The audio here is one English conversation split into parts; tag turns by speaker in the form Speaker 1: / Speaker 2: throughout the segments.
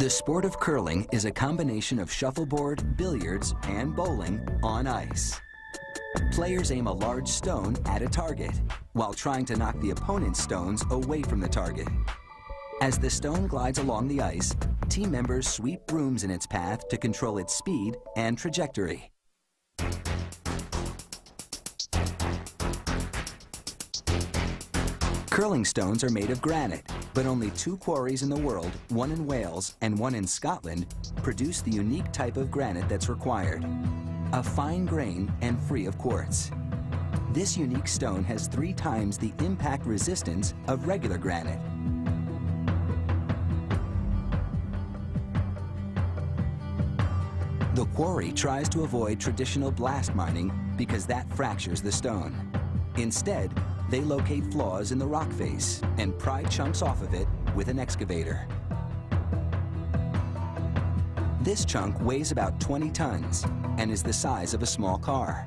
Speaker 1: The sport of curling is a combination of shuffleboard, billiards, and bowling on ice. Players aim a large stone at a target, while trying to knock the opponent's stones away from the target. As the stone glides along the ice, team members sweep brooms in its path to control its speed and trajectory. Curling stones are made of granite, but only 2 quarries in the world, one in Wales and one in Scotland, produce the unique type of granite that's required. A fine grain and free of quartz. This unique stone has 3 times the impact resistance of regular granite. The quarry tries to avoid traditional blast mining because that fractures the stone. Instead, they locate flaws in the rock face and pry chunks off of it with an excavator. This chunk weighs about 20 tons and is the size of a small car.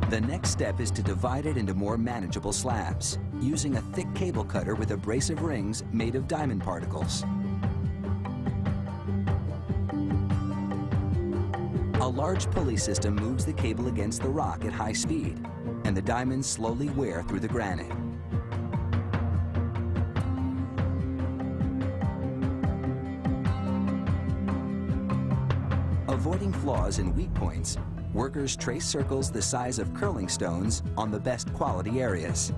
Speaker 1: The next step is to divide it into more manageable slabs, using a thick cable cutter with abrasive rings made of diamond particles. A large pulley system moves the cable against the rock at high speed, and the diamonds slowly wear through the granite. Avoiding flaws and weak points, workers trace circles the size of curling stones on the best quality areas.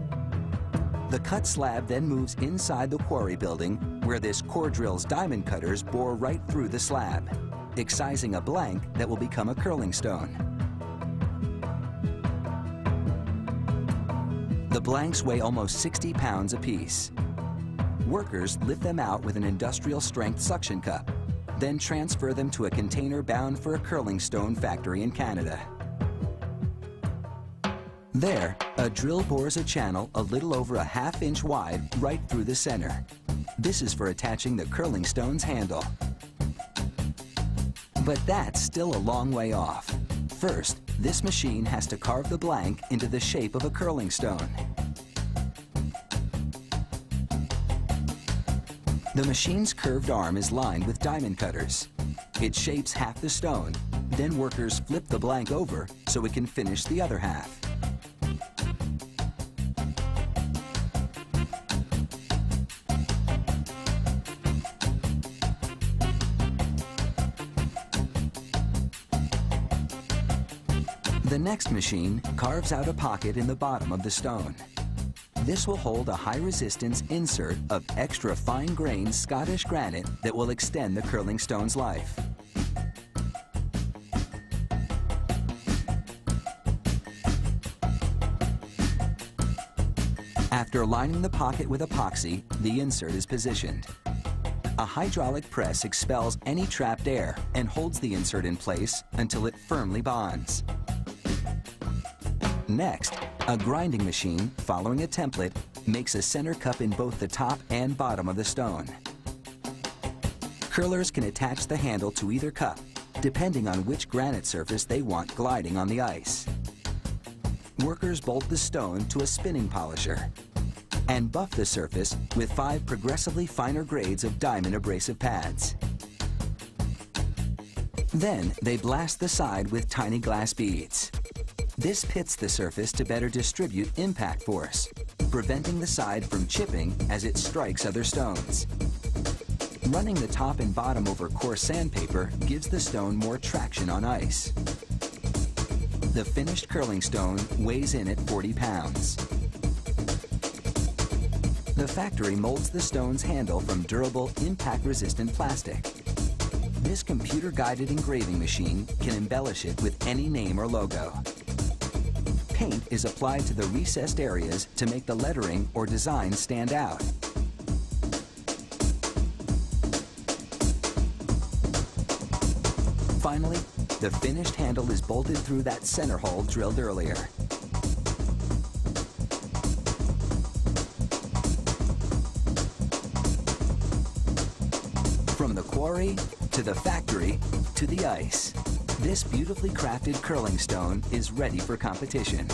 Speaker 1: The cut slab then moves inside the quarry building, where this core drill's diamond cutters bore right through the slab, excising a blank that will become a curling stone. The blanks weigh almost 60 pounds apiece. Workers lift them out with an industrial-strength suction cup, then transfer them to a container bound for a curling stone factory in Canada. There, a drill bores a channel a little over a ½ inch wide right through the center. This is for attaching the curling stone's handle. But that's still a long way off. First, this machine has to carve the blank into the shape of a curling stone. The machine's curved arm is lined with diamond cutters. It shapes half the stone, then workers flip the blank over so it can finish the other half. The next machine carves out a pocket in the bottom of the stone. This will hold a high-resistance insert of extra fine-grained Scottish granite that will extend the curling stone's life. After lining the pocket with epoxy, the insert is positioned. A hydraulic press expels any trapped air and holds the insert in place until it firmly bonds. Next, a grinding machine, following a template, makes a center cup in both the top and bottom of the stone. Curlers can attach the handle to either cup, depending on which granite surface they want gliding on the ice. Workers bolt the stone to a spinning polisher and buff the surface with 5 progressively finer grades of diamond abrasive pads. Then they blast the side with tiny glass beads. This pits the surface to better distribute impact force, preventing the side from chipping as it strikes other stones. Running the top and bottom over coarse sandpaper gives the stone more traction on ice. The finished curling stone weighs in at 40 pounds. The factory molds the stone's handle from durable, impact-resistant plastic. This computer-guided engraving machine can embellish it with any name or logo. Paint is applied to the recessed areas to make the lettering or design stand out. Finally, the finished handle is bolted through that center hole drilled earlier. From the quarry, to the factory, to the ice, this beautifully crafted curling stone is ready for competition.